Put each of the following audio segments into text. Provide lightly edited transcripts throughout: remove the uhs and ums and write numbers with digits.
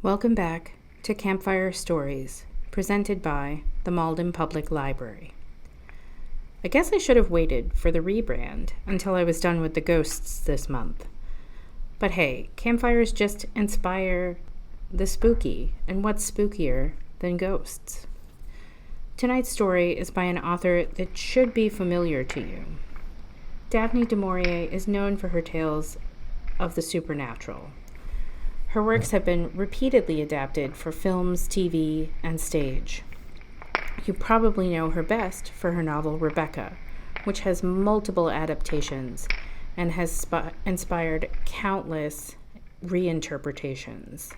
Welcome back to Campfire Stories, presented by the Malden Public Library. I guess I should have waited for the rebrand until I was done with the ghosts this month. But hey, campfires just inspire the spooky, and what's spookier than ghosts? Tonight's story is by an author that should be familiar to you. Daphne du Maurier is known for her tales of the supernatural. Her works have been repeatedly adapted for films, TV, and stage. You probably know her best for her novel Rebecca, which has multiple adaptations and has inspired countless reinterpretations.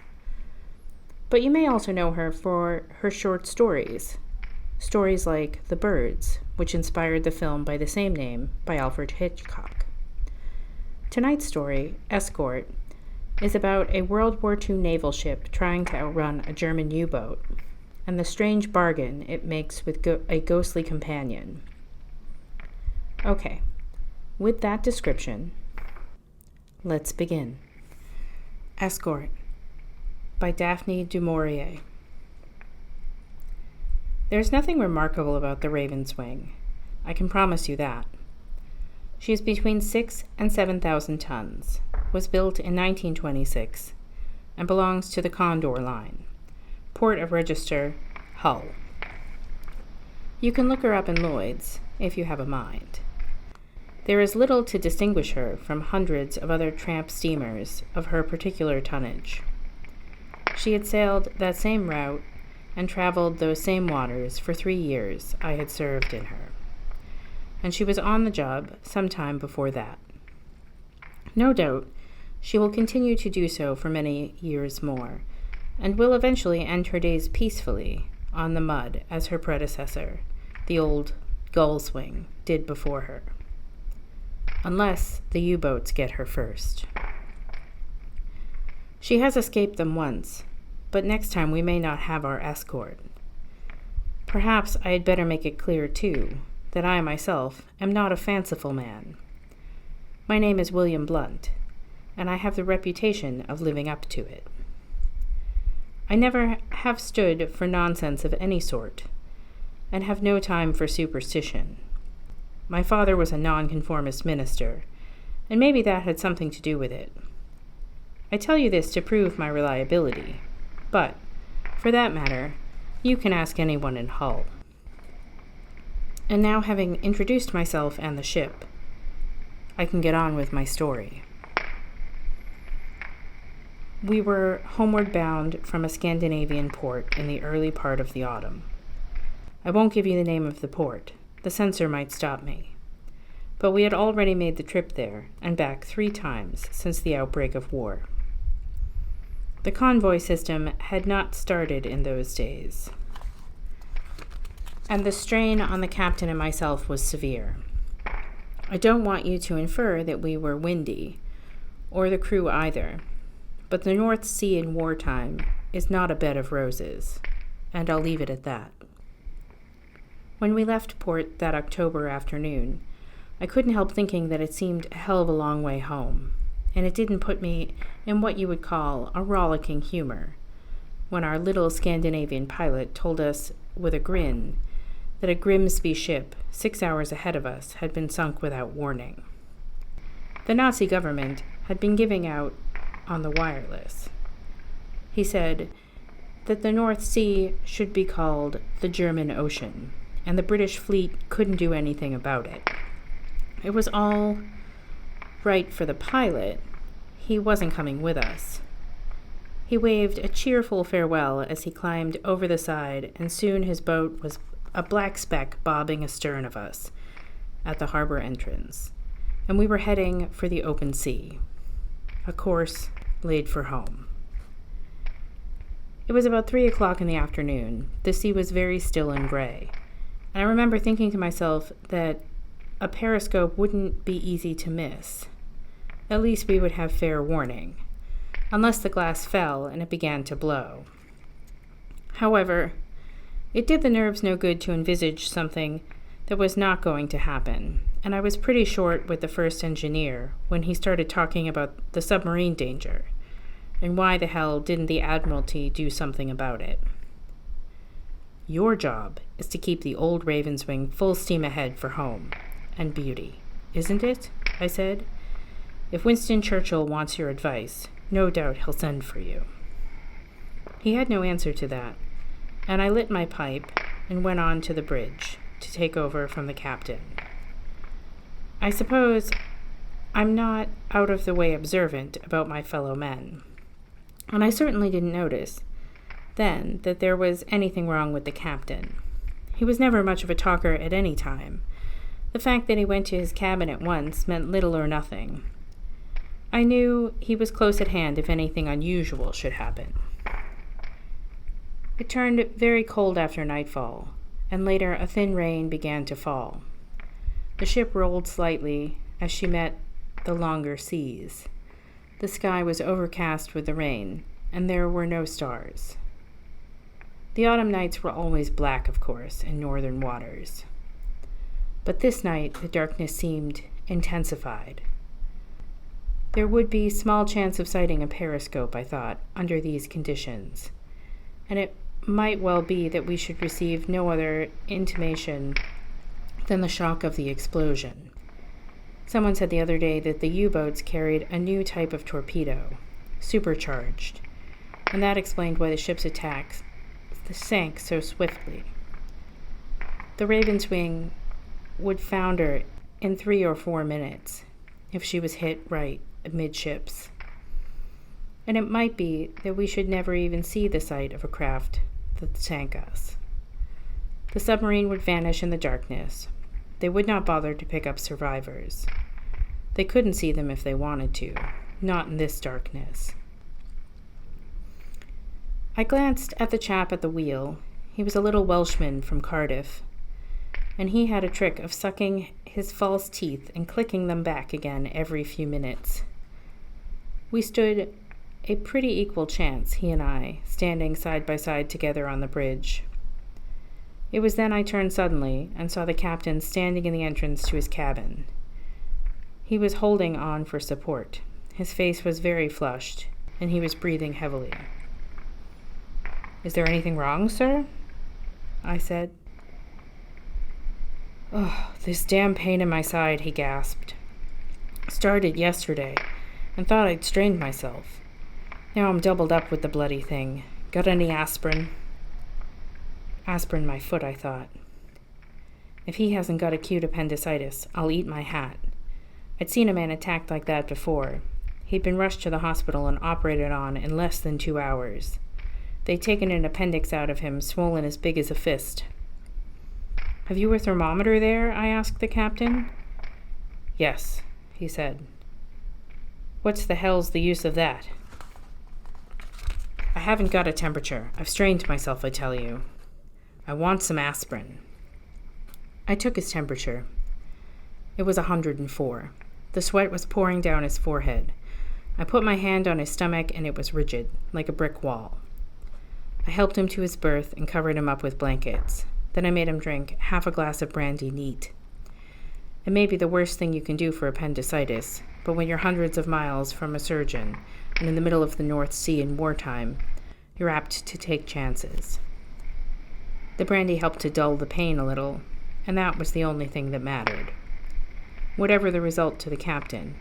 But you may also know her for her short stories like The Birds, which inspired the film by the same name by Alfred Hitchcock. Tonight's story, Escort, is about a World War II naval ship trying to outrun a German U-boat, and the strange bargain it makes with a ghostly companion. Okay, with that description, let's begin. Escort by Daphne du Maurier. There's nothing remarkable about the Raven's Wing. I can promise you that. She is between 6,000 and 7,000 tons, was built in 1926, and belongs to the Condor Line, Port of Register, Hull. You can look her up in Lloyd's, if you have a mind. There is little to distinguish her from hundreds of other tramp steamers of her particular tonnage. She had sailed that same route and traveled those same waters for 3 years I had served in her, and she was on the job some time before that. No doubt, she will continue to do so for many years more, and will eventually end her days peacefully on the mud as her predecessor, the old Gullswing, did before her. Unless the U-boats get her first. She has escaped them once, but next time we may not have our escort. Perhaps I had better make it clear, too, that I myself am not a fanciful man. My name is William Blunt, and I have the reputation of living up to it. I never have stood for nonsense of any sort, and have no time for superstition. My father was a nonconformist minister, and maybe that had something to do with it. I tell you this to prove my reliability, but, for that matter, you can ask anyone in Hull. And now, having introduced myself and the ship, I can get on with my story. We were homeward bound from a Scandinavian port in the early part of the autumn. I won't give you the name of the port. The censor might stop me. But we had already made the trip there and back 3 times since the outbreak of war. The convoy system had not started in those days, and the strain on the captain and myself was severe. I don't want you to infer that we were windy, or the crew either, but the North Sea in wartime is not a bed of roses, and I'll leave it at that. When we left port that October afternoon, I couldn't help thinking that it seemed a hell of a long way home, and it didn't put me in what you would call a rollicking humor when our little Scandinavian pilot told us with a grin that a Grimsby ship 6 hours ahead of us had been sunk without warning. The Nazi government had been giving out on the wireless. He said that the North Sea should be called the German Ocean, and the British fleet couldn't do anything about it. It was all right for the pilot. He wasn't coming with us. He waved a cheerful farewell as he climbed over the side, and soon his boat was a black speck bobbing astern of us at the harbor entrance, and we were heading for the open sea, a course laid for home. It was about 3 o'clock in the afternoon. The sea was very still and gray, and I remember thinking to myself that a periscope wouldn't be easy to miss. At least we would have fair warning, unless the glass fell and it began to blow. However, it did the nerves no good to envisage something that was not going to happen, and I was pretty short with the first engineer when he started talking about the submarine danger, And why the hell didn't the Admiralty do something about it? Your job is to keep the old Ravenswing full steam ahead for home and beauty, isn't it? I said. If Winston Churchill wants your advice, no doubt he'll send for you. He had no answer to that, and I lit my pipe and went on to the bridge to take over from the captain. I suppose I'm not out of the way observant about my fellow men, and I certainly didn't notice then that there was anything wrong with the captain. He was never much of a talker at any time. The fact that he went to his cabin at once meant little or nothing. I knew he was close at hand if anything unusual should happen. It turned very cold after nightfall, and later a thin rain began to fall. The ship rolled slightly as she met the longer seas. The sky was overcast with the rain, and there were no stars. The autumn nights were always black, of course, in northern waters. But this night the darkness seemed intensified. There would be small chance of sighting a periscope, I thought, under these conditions, and it might well be that we should receive no other intimation than the shock of the explosion. Someone said the other day that the U-boats carried a new type of torpedo, supercharged, and that explained why the ship's attacks sank so swiftly. The Ravenswing would founder in 3 or 4 minutes if she was hit right amidships. And it might be that we should never even see the sight of a craft that sank us. The submarine would vanish in the darkness. They would not bother to pick up survivors. They couldn't see them if they wanted to, not in this darkness. I glanced at the chap at the wheel. He was a little Welshman from Cardiff, and he had a trick of sucking his false teeth and clicking them back again every few minutes. We stood a pretty equal chance, he and I, standing side by side together on the bridge. It was then I turned suddenly and saw the captain standing in the entrance to his cabin. He was holding on for support. His face was very flushed, and he was breathing heavily. "Is there anything wrong, sir?" I said. "Oh, this damn pain in my side," he gasped. "Started yesterday, and thought I'd strained myself. Now I'm doubled up with the bloody thing. Got any aspirin?" Aspirin my foot, I thought. If he hasn't got acute appendicitis, I'll eat my hat. I'd seen a man attacked like that before. He'd been rushed to the hospital and operated on in less than 2 hours. They'd taken an appendix out of him, swollen as big as a fist. "Have you a thermometer there?" I asked the captain. "Yes," he said. "What's the hell's the use of that?" "I haven't got a temperature. I've strained myself, I tell you. I want some aspirin." I took his temperature. It was 104. The sweat was pouring down his forehead. I put my hand on his stomach, and it was rigid, like a brick wall. I helped him to his berth and covered him up with blankets. Then I made him drink half a glass of brandy neat. It may be the worst thing you can do for appendicitis, but when you're hundreds of miles from a surgeon and in the middle of the North Sea in wartime, you're apt to take chances. The brandy helped to dull the pain a little, and that was the only thing that mattered. Whatever the result to the captain,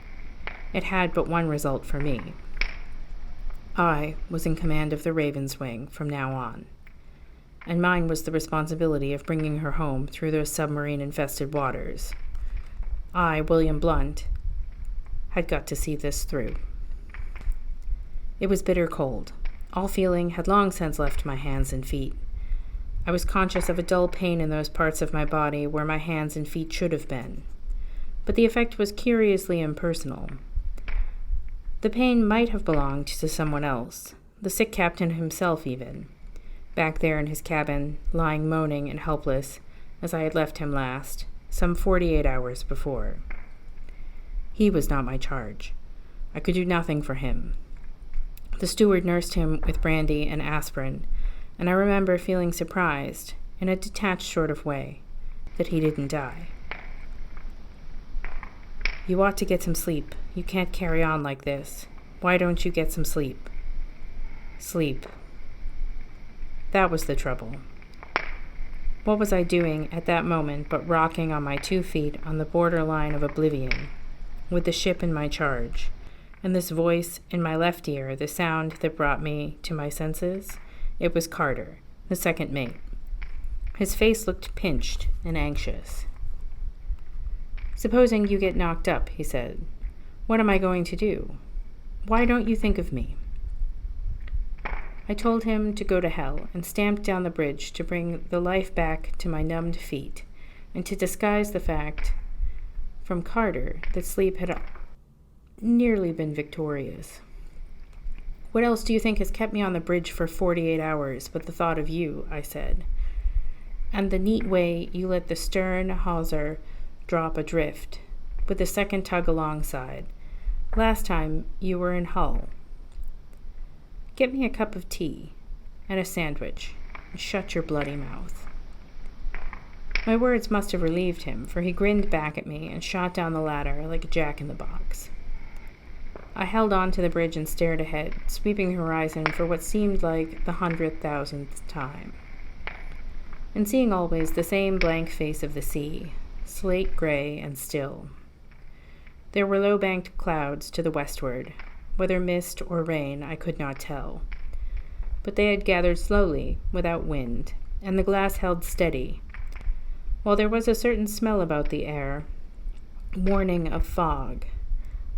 it had but one result for me. I was in command of the Ravenswing from now on, and mine was the responsibility of bringing her home through those submarine-infested waters. I, William Blunt, had got to see this through. It was bitter cold. All feeling had long since left my hands and feet. I was conscious of a dull pain in those parts of my body where my hands and feet should have been, but the effect was curiously impersonal. The pain might have belonged to someone else, the sick captain himself even, back there in his cabin, lying moaning and helpless as I had left him last, some 48 hours before. He was not my charge. I could do nothing for him. The steward nursed him with brandy and aspirin, and I remember feeling surprised, in a detached sort of way, that he didn't die. "You ought to get some sleep. You can't carry on like this. Why don't you get some sleep?" Sleep. That was the trouble. What was I doing at that moment but rocking on my 2 feet on the borderline of oblivion, with the ship in my charge, and this voice in my left ear, the sound that brought me to my senses? It was Carter, the second mate. His face looked pinched and anxious. "Supposing you get knocked up," he said. "What am I going to do? Why don't you think of me?" I told him to go to hell and stamped down the bridge to bring the life back to my numbed feet and to disguise the fact from Carter that sleep had nearly been victorious. "What else do you think has kept me on the bridge for 48 hours but the thought of you?" I said. "And the neat way you let the stern hawser drop adrift, with the second tug alongside, last time you were in Hull. Get me a cup of tea and a sandwich, and shut your bloody mouth." My words must have relieved him, for he grinned back at me and shot down the ladder like a jack-in-the-box. I held on to the bridge and stared ahead, sweeping the horizon for what seemed like the 100,000th time, and seeing always the same blank face of the sea, slate gray and still. There were low-banked clouds to the westward. Whether mist or rain, I could not tell. But they had gathered slowly, without wind, and the glass held steady, while there was a certain smell about the air, warning of fog.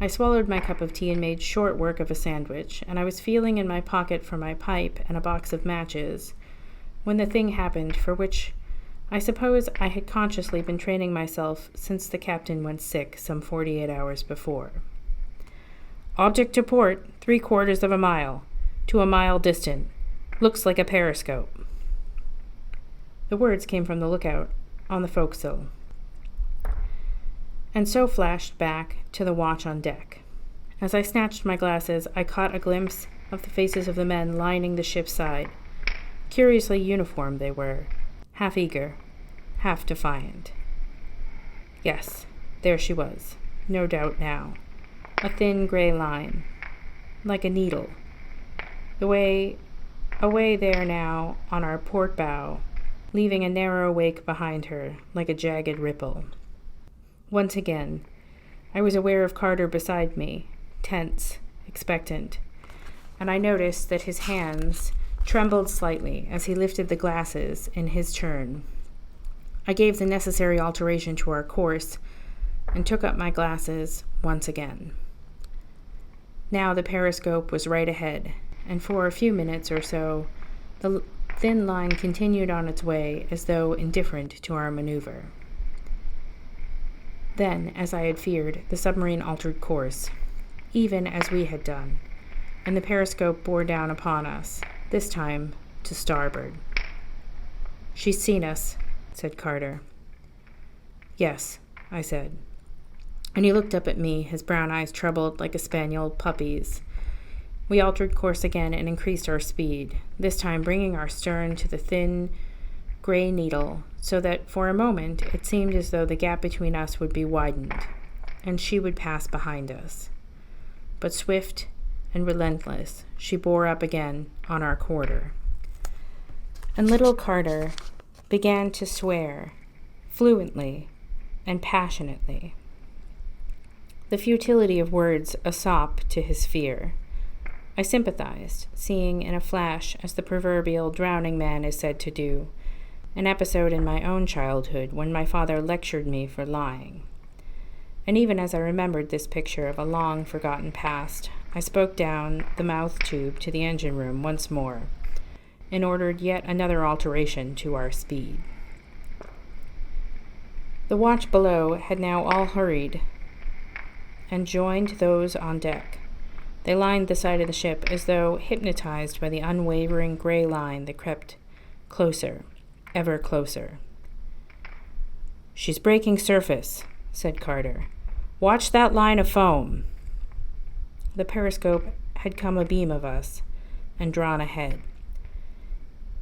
I swallowed my cup of tea and made short work of a sandwich, and I was feeling in my pocket for my pipe and a box of matches, when the thing happened for which I suppose I had consciously been training myself since the captain went sick some 48 hours before. "Object to port, 3/4 of a mile, to a mile distant. Looks like a periscope." The words came from the lookout on the forecastle, and so flashed back to the watch on deck. As I snatched my glasses, I caught a glimpse of the faces of the men lining the ship's side. Curiously uniformed they were, half eager, half defiant. Yes, there she was, no doubt now. A thin gray line, like a needle, away there now on our port bow, leaving a narrow wake behind her, like a jagged ripple. Once again, I was aware of Carter beside me, tense, expectant, and I noticed that his hands trembled slightly as he lifted the glasses in his turn. I gave the necessary alteration to our course and took up my glasses once again. Now the periscope was right ahead, and for a few minutes or so, the thin line continued on its way as though indifferent to our maneuver. Then, as I had feared, the submarine altered course, even as we had done, and the periscope bore down upon us, this time to starboard. "She's seen us," said Carter. "Yes," I said. And he looked up at me, his brown eyes troubled like a spaniel puppy's. We altered course again and increased our speed, this time bringing our stern to the thin, gray needle, so that for a moment it seemed as though the gap between us would be widened, and she would pass behind us. But swift and relentless, she bore up again on our quarter. And little Carter began to swear, fluently and passionately. The futility of words a sop to his fear. I sympathized, seeing in a flash, as the proverbial drowning man is said to do, an episode in my own childhood when my father lectured me for lying. And even as I remembered this picture of a long-forgotten past, I spoke down the mouth tube to the engine room once more, and ordered yet another alteration to our speed. The watch below had now all hurried and joined those on deck. They lined the side of the ship as though hypnotized by the unwavering gray line that crept closer, ever closer. "She's breaking surface," said Carter. "Watch that line of foam." The periscope had come abeam of us and drawn ahead.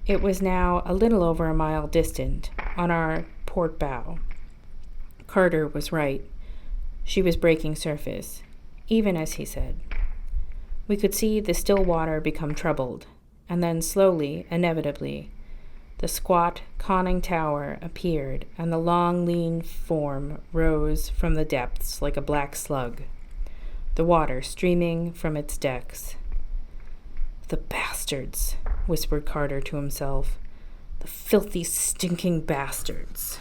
It was now a little over a mile distant, on our port bow. Carter was right. She was breaking surface, even as he said. We could see the still water become troubled, and then slowly, inevitably, the squat, conning tower appeared, and the long, lean form rose from the depths like a black slug, the water streaming from its decks. "The bastards," whispered Carter to himself. "The filthy, stinking bastards."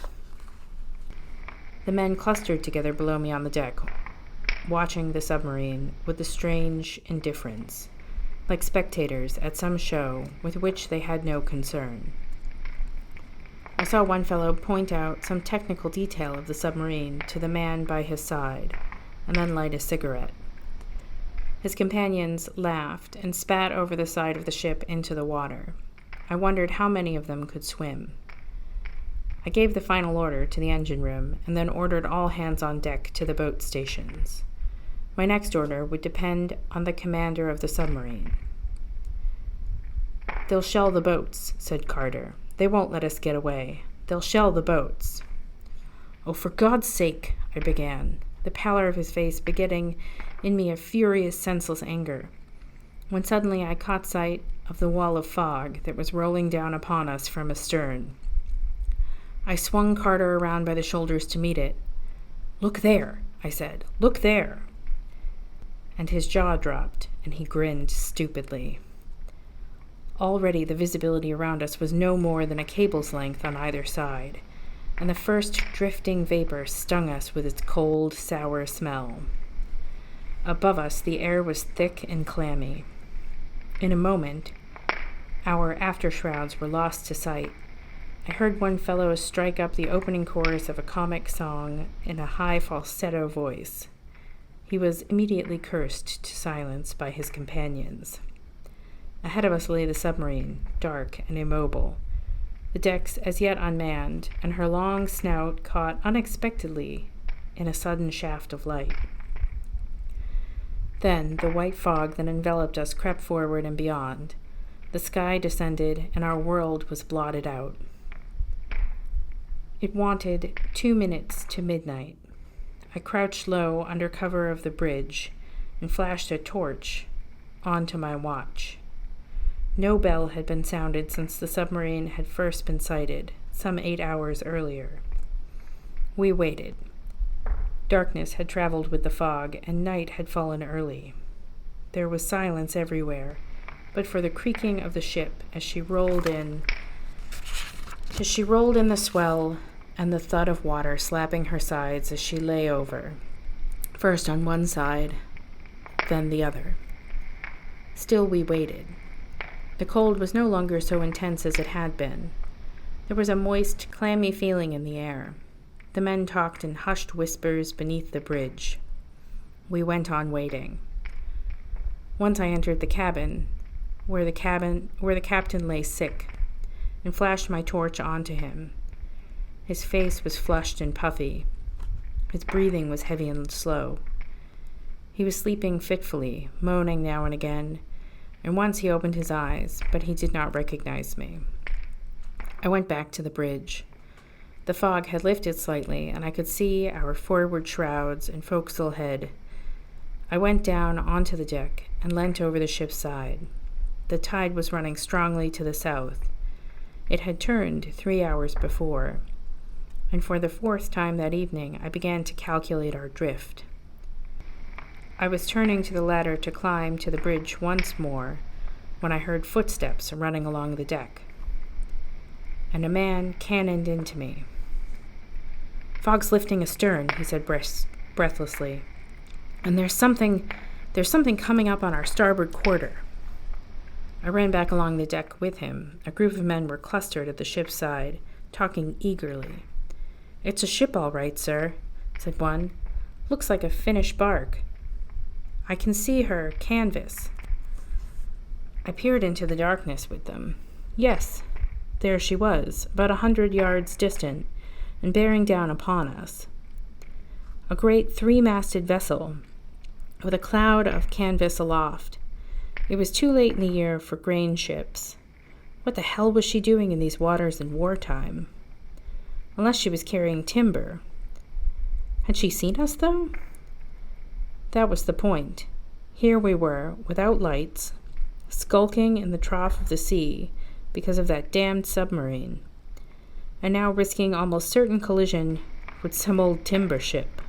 The men clustered together below me on the deck, watching the submarine with a strange indifference, like spectators at some show with which they had no concern. I saw one fellow point out some technical detail of the submarine to the man by his side, and then light a cigarette. His companions laughed and spat over the side of the ship into the water. I wondered how many of them could swim. I gave the final order to the engine room, and then ordered all hands on deck to the boat stations. My next order would depend on the commander of the submarine. "They'll shell the boats," said Carter. "They won't let us get away. They'll shell the boats." "Oh, for God's sake," I began, the pallor of his face begetting in me a furious, senseless anger, when suddenly I caught sight of the wall of fog that was rolling down upon us from astern. I swung Carter around by the shoulders to meet it. "Look there," I said. "Look there." And his jaw dropped, and he grinned stupidly. Already the visibility around us was no more than a cable's length on either side, and the first drifting vapor stung us with its cold, sour smell. Above us the air was thick and clammy. In a moment, our after-shrouds were lost to sight. I heard one fellow strike up the opening chorus of a comic song in a high falsetto voice. He was immediately cursed to silence by his companions. Ahead of us lay the submarine, dark and immobile, the decks as yet unmanned, and her long snout caught unexpectedly in a sudden shaft of light. Then the white fog that enveloped us crept forward and beyond. The sky descended, and our world was blotted out. It wanted 2 minutes to midnight. I crouched low under cover of the bridge and flashed a torch onto my watch. No bell had been sounded since the submarine had first been sighted, some 8 hours earlier. We waited. Darkness had traveled with the fog, and night had fallen early. There was silence everywhere, but for the creaking of the ship as she rolled in the swell, and the thud of water slapping her sides as she lay over, first on one side, then the other. Still we waited. The cold was no longer so intense as it had been. There was a moist, clammy feeling in the air. The men talked in hushed whispers beneath the bridge. We went on waiting. Once I entered the cabin, where the captain lay sick, and flashed my torch onto him. His face was flushed and puffy. His breathing was heavy and slow. He was sleeping fitfully, moaning now and again, and once he opened his eyes, but he did not recognize me. I went back to the bridge. The fog had lifted slightly, and I could see our forward shrouds and forecastle head. I went down onto the deck and leant over the ship's side. The tide was running strongly to the south. It had turned 3 hours before, and for the 4th time that evening I began to calculate our drift. I was turning to the ladder to climb to the bridge once more when I heard footsteps running along the deck, and a man cannoned into me. "Fog's lifting astern," he said breathlessly, "and there's something coming up on our starboard quarter." I ran back along the deck with him. A group of men were clustered at the ship's side, talking eagerly. "It's a ship all right, sir," said one. "Looks like a Finnish bark. I can see her canvas." I peered into the darkness with them. Yes, there she was, about 100 yards distant, and bearing down upon us. A great 3-masted vessel, with a cloud of canvas aloft. It was too late in the year for grain ships. What the hell was she doing in these waters in wartime? Unless she was carrying timber. Had she seen us, though? That was the point. Here we were, without lights, skulking in the trough of the sea because of that damned submarine, and now risking almost certain collision with some old timber ship.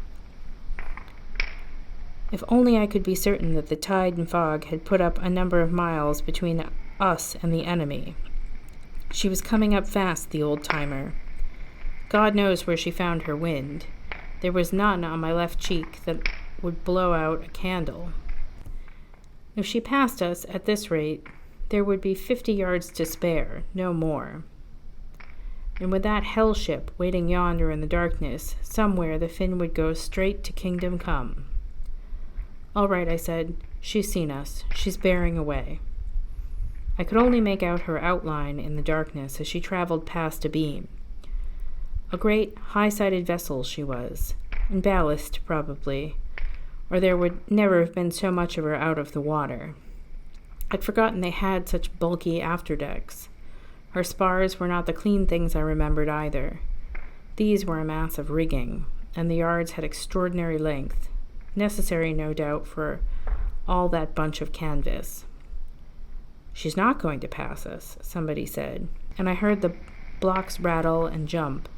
If only I could be certain that the tide and fog had put up a number of miles between us and the enemy. She was coming up fast, the old-timer. God knows where she found her wind. There was none on my left cheek that would blow out a candle. If she passed us at this rate, there would be 50 yards to spare, no more. And with that hell ship waiting yonder in the darkness, somewhere the Finn would go straight to Kingdom Come. All right, I said. She's seen us. She's bearing away. I could only make out her outline in the darkness as she traveled past a beam. A great, high-sided vessel she was, in ballast, probably, or there would never have been so much of her out of the water. I'd forgotten they had such bulky afterdecks. Her spars were not the clean things I remembered either. These were a mass of rigging, and the yards had extraordinary length, necessary, no doubt, for all that bunch of canvas. She's not going to pass us, somebody said, and I heard the blocks rattle and jump,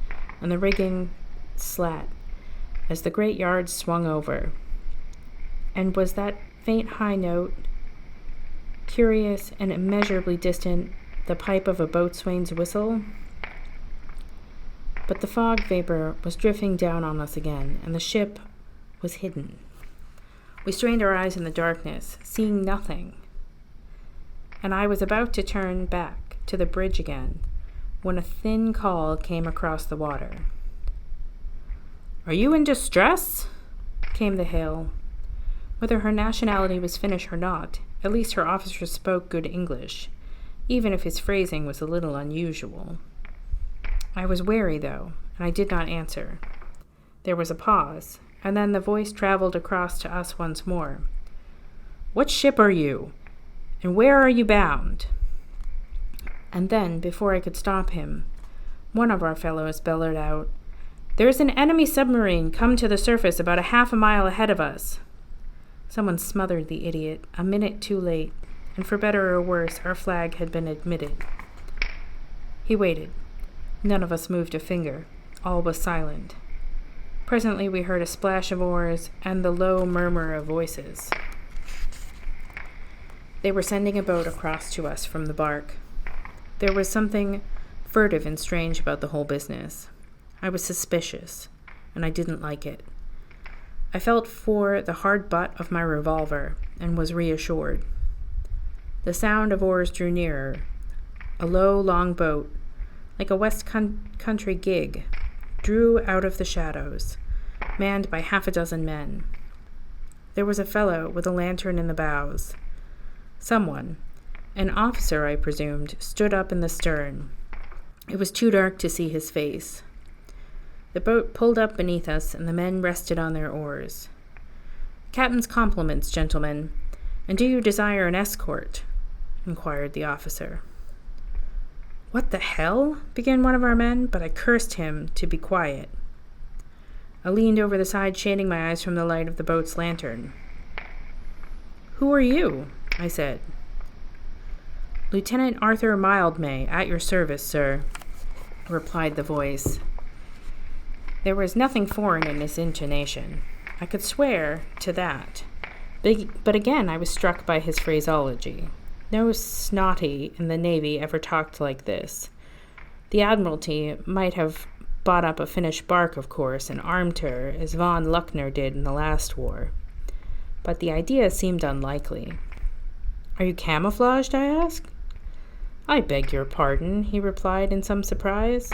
and the rigging slat, as the great yards swung over. And was that faint high note, curious and immeasurably distant, the pipe of a boatswain's whistle? But the fog vapor was drifting down on us again, and the ship was hidden. We strained our eyes in the darkness, seeing nothing. And I was about to turn back to the bridge again when a thin call came across the water. "Are you in distress?" came the hail. Whether her nationality was Finnish or not, at least her officer spoke good English, even if his phrasing was a little unusual. I was wary, though, and I did not answer. There was a pause, and then the voice traveled across to us once more. "What ship are you? And where are you bound?" And then, before I could stop him, one of our fellows bellowed out, "There's an enemy submarine come to the surface about a half a mile ahead of us." Someone smothered the idiot, a minute too late, and for better or worse, our flag had been admitted. He waited. None of us moved a finger. All was silent. Presently we heard a splash of oars and the low murmur of voices. They were sending a boat across to us from the bark. There was something furtive and strange about the whole business. I was suspicious, and I didn't like it. I felt for the hard butt of my revolver and was reassured. The sound of oars drew nearer. A low, long boat, like a West Country gig, drew out of the shadows, manned by half a dozen men. There was a fellow with a lantern in the bows. Someone, an officer I presumed, stood up in the stern. It was too dark to see his face. The boat pulled up beneath us, and the men rested on their oars. "Captain's compliments, gentlemen. And do you desire an escort?" inquired the officer. "What the hell?" began one of our men, but I cursed him to be quiet. I leaned over the side, shading my eyes from the light of the boat's lantern. "Who are you?" I said. "Lieutenant Arthur Mildmay, at your service, sir," replied the voice. There was nothing foreign in his intonation. I could swear to that. But again I was struck by his phraseology. No snotty in the Navy ever talked like this. The Admiralty might have bought up a Finnish bark, of course, and armed her, as von Luckner did in the last war. But the idea seemed unlikely. "Are you camouflaged?" I asked. "I beg your pardon," he replied in some surprise.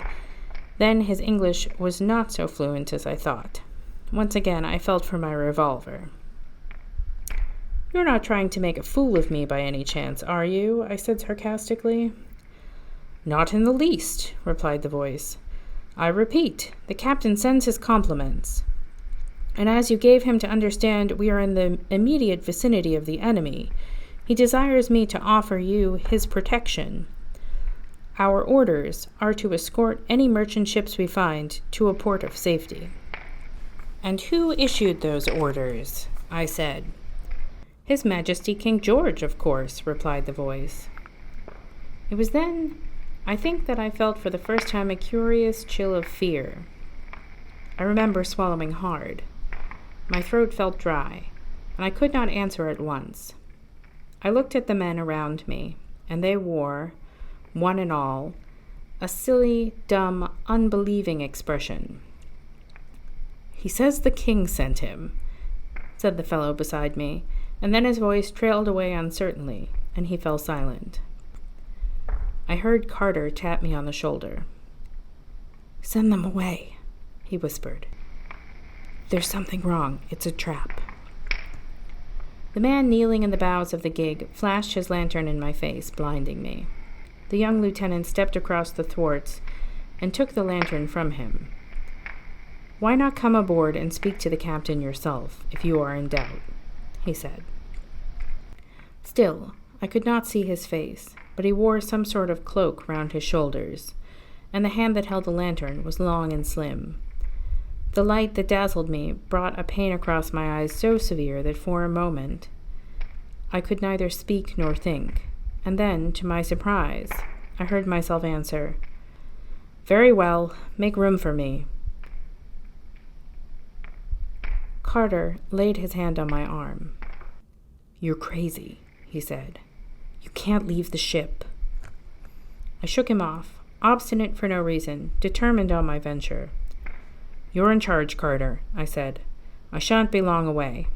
Then his English was not so fluent as I thought. Once again I felt for my revolver. "You're not trying to make a fool of me by any chance, are you?" I said sarcastically. "Not in the least," replied the voice. "I repeat, the captain sends his compliments. And as you gave him to understand we are in the immediate vicinity of the enemy, he desires me to offer you his protection. Our orders are to escort any merchant ships we find to a port of safety." "And who issued those orders?" I said. His Majesty King George, of course, replied the voice. It was then, I think, that I felt for the first time a curious chill of fear. I remember swallowing hard. My throat felt dry, and I could not answer at once. I looked at the men around me, and they wore, one and all, a silly, dumb, unbelieving expression. "He says the king sent him," said the fellow beside me, and then his voice trailed away uncertainly, and he fell silent. I heard Carter tap me on the shoulder. "Send them away," he whispered. "There's something wrong. It's a trap." The man kneeling in the bows of the gig flashed his lantern in my face, blinding me. The young lieutenant stepped across the thwarts and took the lantern from him. "Why not come aboard and speak to the captain yourself, if you are in doubt?" he said. Still, I could not see his face, but he wore some sort of cloak round his shoulders, and the hand that held the lantern was long and slim. The light that dazzled me brought a pain across my eyes so severe that for a moment I could neither speak nor think, and then, to my surprise, I heard myself answer, "Very well, make room for me." Carter laid his hand on my arm. "You're crazy," he said. "You can't leave the ship." I shook him off, obstinate for no reason, determined on my venture. "You're in charge, Carter," I said. "I shan't be long away.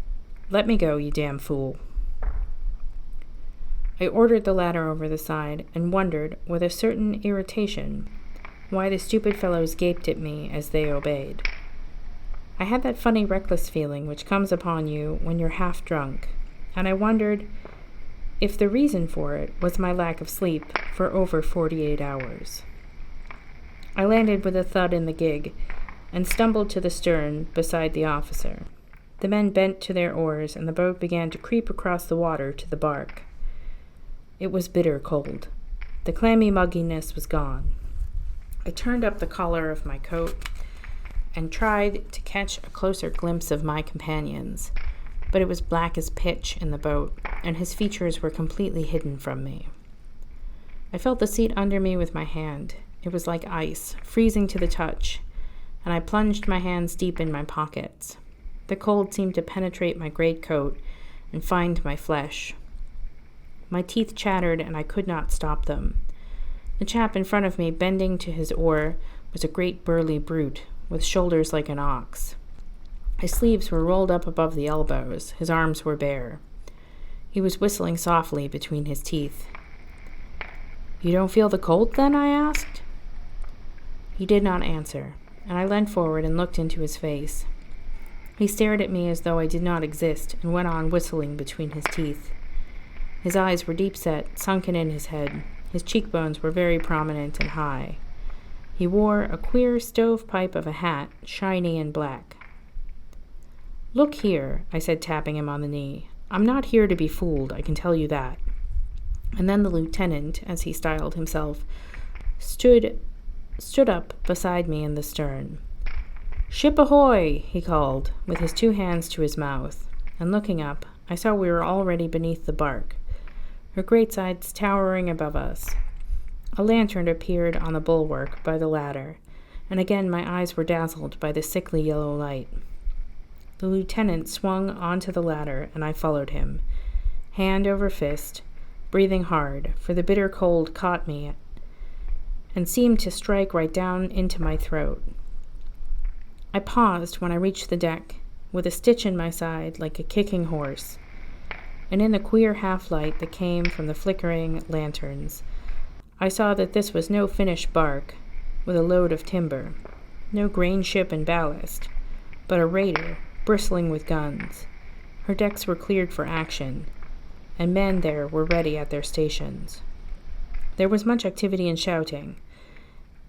Let me go, you damn fool." I ordered the ladder over the side and wondered, with a certain irritation, why the stupid fellows gaped at me as they obeyed. I had that funny reckless feeling which comes upon you when you're half drunk, and I wondered if the reason for it was my lack of sleep for over 48 hours. I landed with a thud in the gig and stumbled to the stern beside the officer. The men bent to their oars, and the boat began to creep across the water to the bark. It was bitter cold. The clammy mugginess was gone. I turned up the collar of my coat and tried to catch a closer glimpse of my companions, but it was black as pitch in the boat, and his features were completely hidden from me. I felt the seat under me with my hand. It was like ice, freezing to the touch, and I plunged my hands deep in my pockets. The cold seemed to penetrate my greatcoat and find my flesh. My teeth chattered, and I could not stop them. The chap in front of me, bending to his oar, was a great burly brute, with shoulders like an ox. His sleeves were rolled up above the elbows. His arms were bare. He was whistling softly between his teeth. "You don't feel the cold, then?" I asked. He did not answer, and I leant forward and looked into his face. He stared at me as though I did not exist, and went on whistling between his teeth. His eyes were deep-set, sunken in his head. His cheekbones were very prominent and high. He wore a queer stovepipe of a hat, shiny and black. "Look here," I said, tapping him on the knee. "I'm not here to be fooled, I can tell you that." And then the lieutenant, as he styled himself, stood up beside me in the stern. "Ship ahoy!" he called, with his two hands to his mouth, and looking up, I saw we were already beneath the bark, her great sides towering above us. A lantern appeared on the bulwark by the ladder, and again my eyes were dazzled by the sickly yellow light. The lieutenant swung onto the ladder, and I followed him, hand over fist, breathing hard, for the bitter cold caught me and seemed to strike right down into my throat. I paused when I reached the deck, with a stitch in my side like a kicking horse, and in the queer half-light that came from the flickering lanterns, I saw that this was no finished bark with a load of timber, no grain ship and ballast, but a raider bristling with guns. Her decks were cleared for action, and men there were ready at their stations. There was much activity and shouting,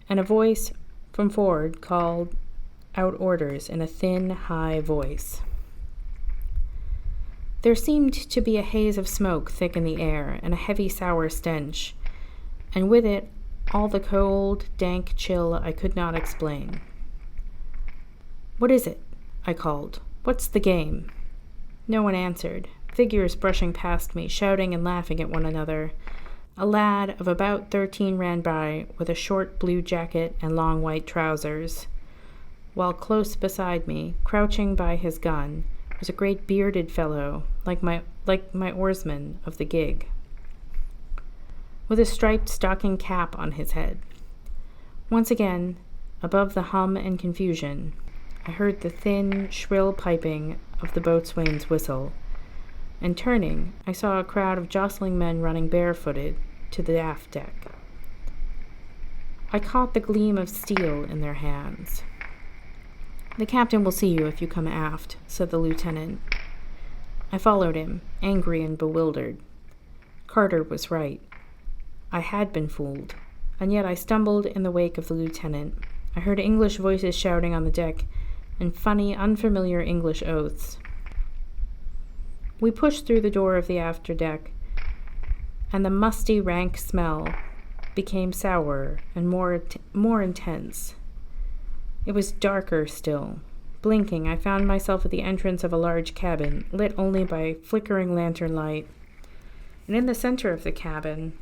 and a voice from forward called out orders in a thin, high voice. There seemed to be a haze of smoke thick in the air, and a heavy sour stench, and with it all the cold, dank chill I could not explain. "What is it?" I called. "What's the game?" No one answered. figures brushing past me, shouting and laughing at one another. A lad of about 13 ran by with a short blue jacket and long white trousers, while close beside me, crouching by his gun, was a great bearded fellow, like my oarsman of the gig, with a striped stocking cap on his head. Once again, above the hum and confusion, I heard the thin, shrill piping of the boatswain's whistle, and turning, I saw a crowd of jostling men running barefooted to the aft deck. I caught the gleam of steel in their hands. "The captain will see you if you come aft," said the lieutenant. I followed him, angry and bewildered. Carter was right. I had been fooled, and yet I stumbled in the wake of the lieutenant. I heard English voices shouting on the deck, and funny, unfamiliar English oaths. We pushed through the door of the afterdeck, and the musty, rank smell became sourer and more intense. It was darker still. Blinking, I found myself at the entrance of a large cabin, lit only by flickering lantern light. And in the center of the cabin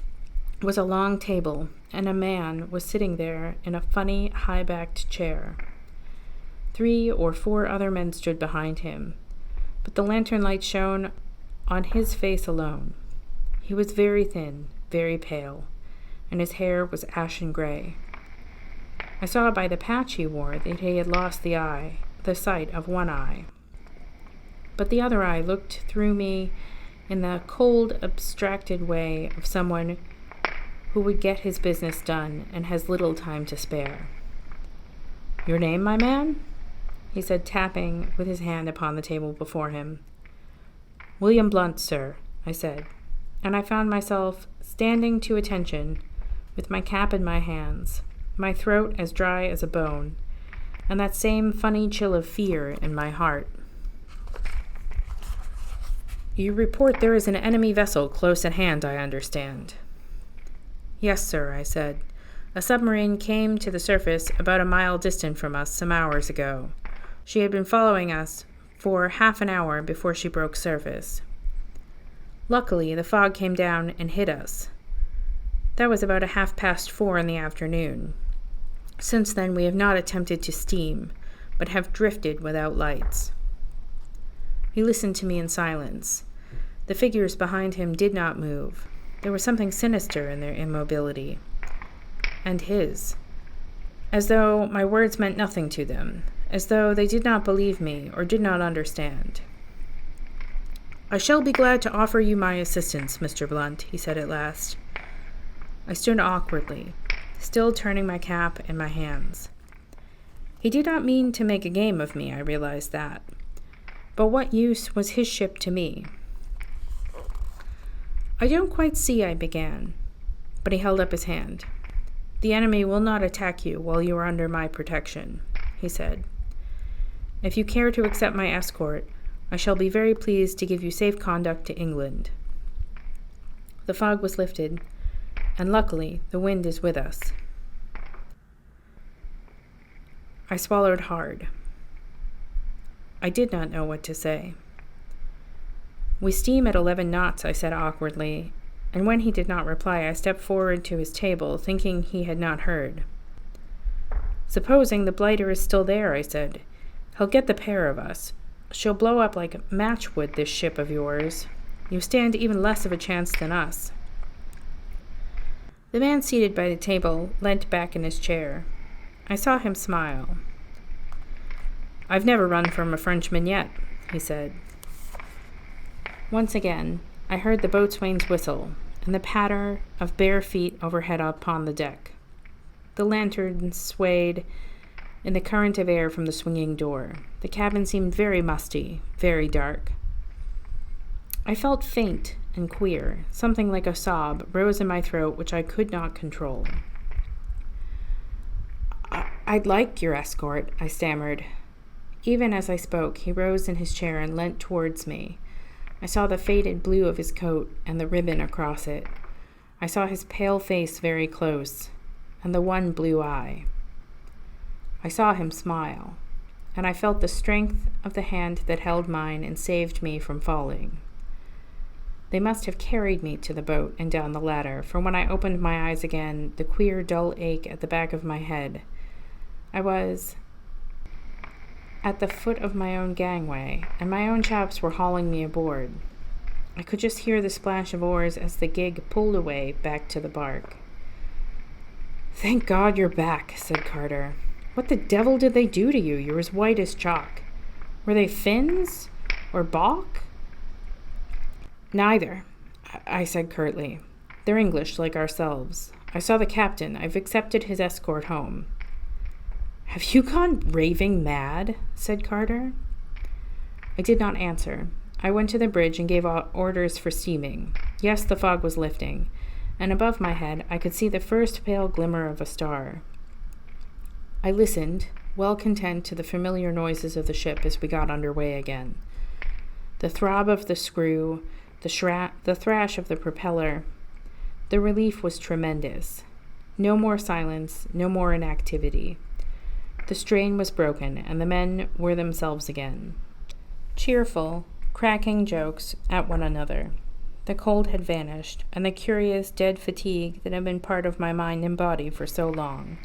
was a long table, and a man was sitting there in a funny, high-backed chair. 3 or 4 other men stood behind him, but the lantern light shone on his face alone. He was very thin, very pale, and his hair was ashen gray. I saw by the patch he wore that he had lost the sight of one eye. But the other eye looked through me in the cold, abstracted way of someone who would get his business done and has little time to spare. "Your name, my man?" he said, tapping with his hand upon the table before him. "William Blunt, sir," I said, and I found myself standing to attention with my cap in my hands, my throat as dry as a bone, and that same funny chill of fear in my heart. "You report there is an enemy vessel close at hand, I understand." "Yes, sir," I said. "A submarine came to the surface about a mile distant from us some hours ago. She had been following us for half an hour before she broke surface. Luckily, the fog came down and hid us. That was about 4:30 in the afternoon. Since then, we have not attempted to steam, but have drifted without lights." He listened to me in silence. The figures behind him did not move. There was something sinister in their immobility, and his, as though my words meant nothing to them, as though they did not believe me or did not understand. "I shall be glad to offer you my assistance, Mr. Blunt," he said at last. I stood awkwardly, still turning my cap in my hands. He did not mean to make a game of me, I realized that. But what use was his ship to me? "I don't quite see," I began, but he held up his hand. "The enemy will not attack you while you are under my protection," he said. "If you care to accept my escort, I shall be very pleased to give you safe conduct to England." The fog was lifted, and luckily the wind is with us. I swallowed hard. I did not know what to say. "We steam at 11 knots, I said awkwardly, and when he did not reply, I stepped forward to his table, thinking he had not heard. "Supposing the blighter is still there," I said. "He'll get the pair of us. She'll blow up like matchwood, this ship of yours. You stand even less of a chance than us." The man seated by the table leant back in his chair. I saw him smile. "I've never run from a Frenchman yet," he said. Once again, I heard the boatswain's whistle and the patter of bare feet overhead upon the deck. The lantern swayed in the current of air from the swinging door. The cabin seemed very musty, very dark. I felt faint and queer. Something like a sob rose in my throat, which I could not control. "I'd like your escort," I stammered. Even as I spoke, he rose in his chair and leant towards me. I saw the faded blue of his coat and the ribbon across it. I saw his pale face very close, and the one blue eye. I saw him smile, and I felt the strength of the hand that held mine and saved me from falling. They must have carried me to the boat and down the ladder, for when I opened my eyes again, the queer, dull ache at the back of my head, I was at the foot of my own gangway, and my own chaps were hauling me aboard. I could just hear the splash of oars as the gig pulled away back to the bark. "Thank God you're back," said Carter. "What the devil did they do to you? You're as white as chalk. Were they Finns? Or Balk?" "Neither," I said curtly. "They're English, like ourselves. I saw the captain. I've accepted his escort home." "Have you gone raving mad?" said Carter. I did not answer. I went to the bridge and gave orders for steaming. Yes, the fog was lifting, and above my head I could see the first pale glimmer of a star. I listened, well content to the familiar noises of the ship as we got under way again. The throb of the screw, the thrash of the propeller. The relief was tremendous. No more silence, no more inactivity. The strain was broken, and the men were themselves again. Cheerful, cracking jokes at one another. The cold had vanished, and the curious, dead fatigue that had been part of my mind and body for so long.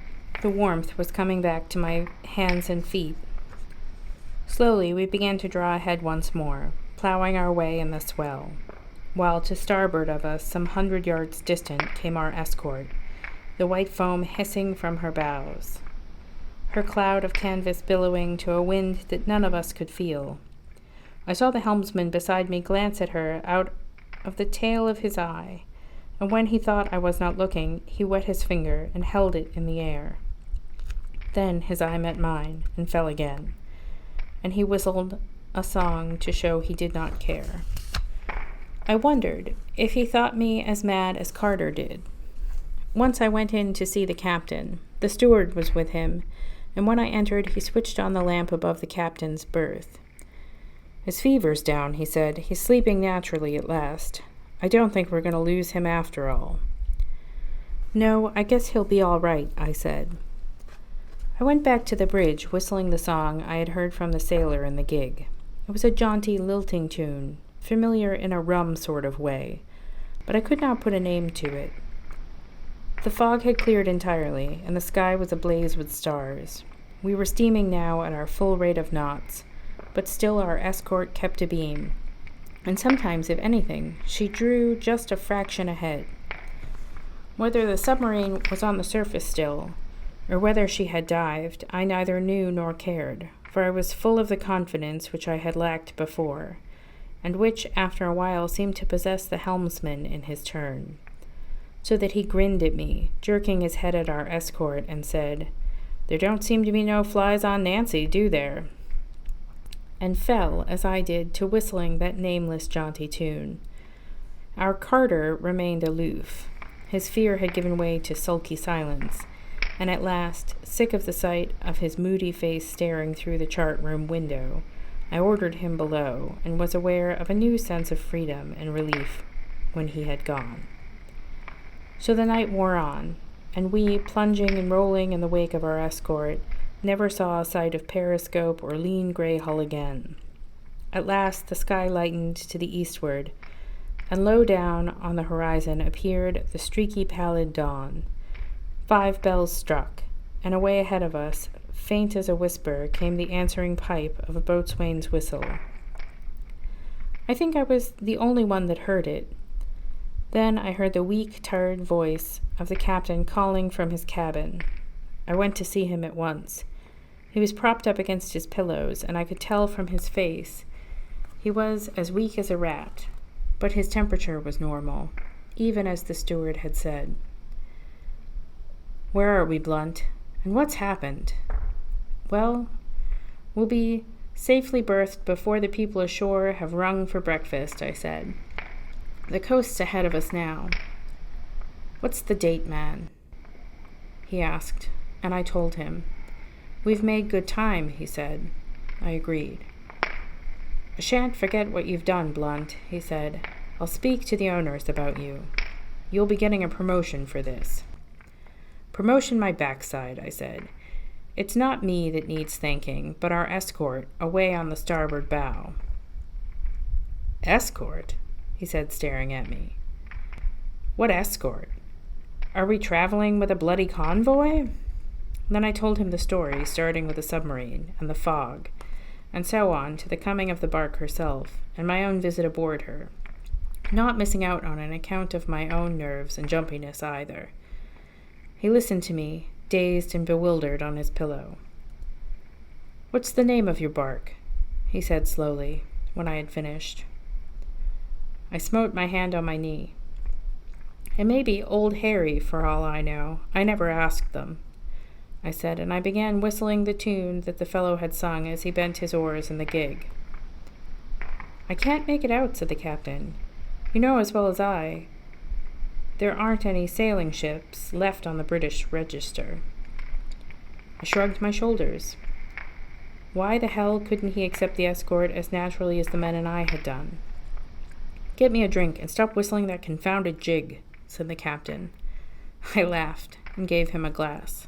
The warmth was coming back to my hands and feet. Slowly we began to draw ahead once more, plowing our way in the swell, while to starboard of us, some 100 yards distant, came our escort, the white foam hissing from her bows, her cloud of canvas billowing to a wind that none of us could feel. I saw the helmsman beside me glance at her out of the tail of his eye, and when he thought I was not looking, he wet his finger and held it in the air. Then his eye met mine and fell again, and he whistled a song to show he did not care. I wondered if he thought me as mad as Carter did. Once I went in to see the captain. The steward was with him, and when I entered, he switched on the lamp above the captain's berth. "His fever's down," he said. "He's sleeping naturally at last. I don't think we're going to lose him after all." "No, I guess he'll be all right," I said. I went back to the bridge, whistling the song I had heard from the sailor in the gig. It was a jaunty, lilting tune, familiar in a rum sort of way, but I could not put a name to it. The fog had cleared entirely, and the sky was ablaze with stars. We were steaming now at our full rate of knots, but still our escort kept abeam, and sometimes, if anything, she drew just a fraction ahead. Whether the submarine was on the surface still, or whether she had dived, I neither knew nor cared, for I was full of the confidence which I had lacked before, and which, after a while, seemed to possess the helmsman in his turn, so that he grinned at me, jerking his head at our escort, and said, "There don't seem to be no flies on Nancy, do there?" and fell, as I did, to whistling that nameless jaunty tune. Our Carter remained aloof. His fear had given way to sulky silence, and at last, sick of the sight of his moody face staring through the chart-room window, I ordered him below, and was aware of a new sense of freedom and relief when he had gone. So the night wore on, and we, plunging and rolling in the wake of our escort, never saw a sight of periscope or lean gray hull again. At last the sky lightened to the eastward, and low down on the horizon appeared the streaky pallid dawn. 5 bells struck, and away ahead of us, faint as a whisper, came the answering pipe of a boatswain's whistle. I think I was the only one that heard it. Then I heard the weak, tired voice of the captain calling from his cabin. I went to see him at once. He was propped up against his pillows, and I could tell from his face he was as weak as a rat, but his temperature was normal, even as the steward had said. "Where are we, Blunt? And what's happened?" "Well, we'll be safely berthed before the people ashore have rung for breakfast," I said. "The coast's ahead of us now." "What's the date, man?" he asked, and I told him. "We've made good time," he said. I agreed. "I shan't forget what you've done, Blunt," he said. "I'll speak to the owners about you. You'll be getting a promotion for this." "Promotion my backside," I said. "It's not me that needs thanking, but our escort, away on the starboard bow." "Escort?" he said, staring at me. What escort? Are we traveling with a bloody convoy? Then I told him the story, starting with the submarine and the fog, and so on to the coming of the bark herself and my own visit aboard her, not missing out on an account of my own nerves and jumpiness either. He listened to me, dazed and bewildered on his pillow. What's the name of your bark? He said slowly, when I had finished. I smote my hand on my knee. It may be Old Harry, for all I know. I never asked them, I said, and I began whistling the tune that the fellow had sung as he bent his oars in the gig. I can't make it out, said the captain. You know as well as I, there aren't any sailing ships left on the British register. I shrugged my shoulders. Why the hell couldn't he accept the escort as naturally as the men and I had done? Get me a drink and stop whistling that confounded jig, said the captain. I laughed and gave him a glass.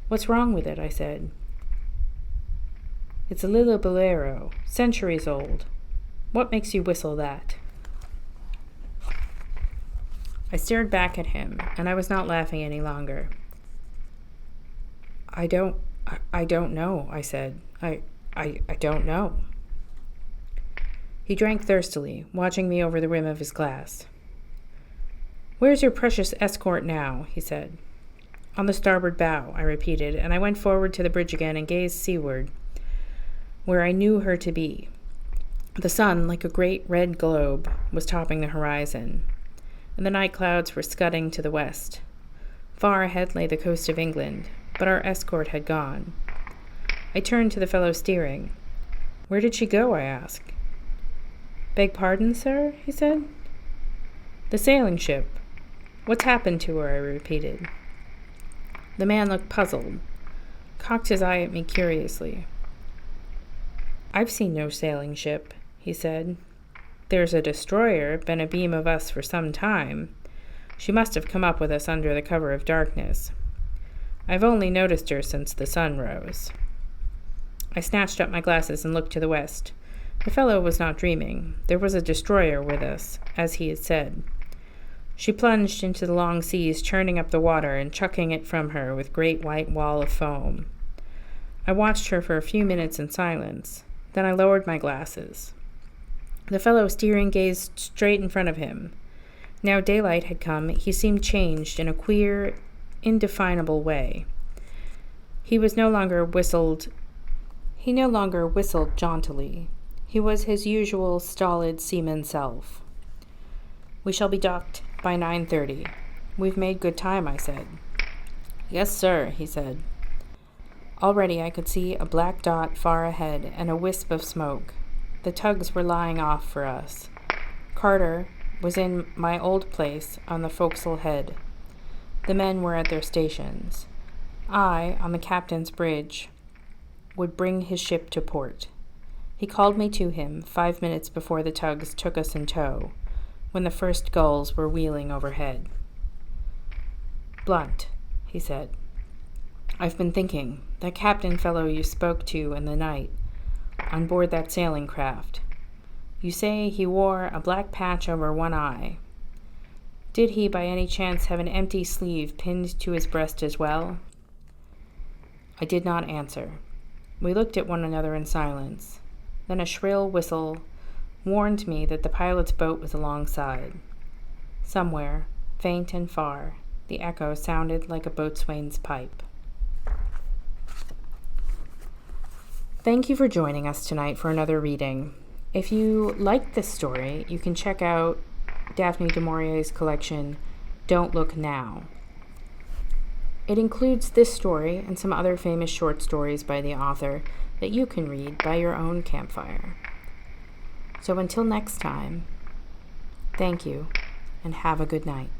What's wrong with it? I said. It's a little bolero, centuries old. What makes you whistle that? I stared back at him, and I was not laughing any longer. I don't know, I said. I don't know. He drank thirstily, watching me over the rim of his glass. Where's your precious escort now? He said. On the starboard bow, I repeated, and I went forward to the bridge again and gazed seaward, where I knew her to be. The sun, like a great red globe, was topping the horizon, and the night clouds were scudding to the west. Far ahead lay the coast of England, but our escort had gone. I turned to the fellow steering. Where did she go? I asked. Beg pardon, sir? He said. The sailing ship. What's happened to her? I repeated. The man looked puzzled, cocked his eye at me curiously. I've seen no sailing ship, he said. There's a destroyer been abeam of us for some time. She must have come up with us under the cover of darkness. I've only noticed her since the sun rose. I snatched up my glasses and looked to the west. The fellow was not dreaming. There was a destroyer with us, as he had said. She plunged into the long seas, churning up the water and chucking it from her with great white wall of foam. I watched her for a few minutes in silence. Then I lowered my glasses. The fellow steering gazed straight in front of him. Now daylight had come, he seemed changed in a queer, indefinable way. He no longer whistled jauntily. He was his usual stolid seaman self. We shall be docked by 9:30. We've made good time, I said. Yes, sir, he said. Already I could see a black dot far ahead and a wisp of smoke. The tugs were lying off for us. Carter was in my old place on the forecastle head. The men were at their stations. I, on the captain's bridge, would bring his ship to port. He called me to him 5 minutes before the tugs took us in tow, when the first gulls were wheeling overhead. Blunt, he said, I've been thinking, that captain fellow you spoke to in the night, on board that sailing craft. You say he wore a black patch over one eye. Did he by any chance have an empty sleeve pinned to his breast as well? I did not answer. We looked at one another in silence. Then a shrill whistle warned me that the pilot's boat was alongside. Somewhere, faint and far, the echo sounded like a boatswain's pipe. Thank you for joining us tonight for another reading. If you liked this story, you can check out Daphne du Maurier's collection, Don't Look Now. It includes this story and some other famous short stories by the author that you can read by your own campfire. So until next time, thank you and have a good night.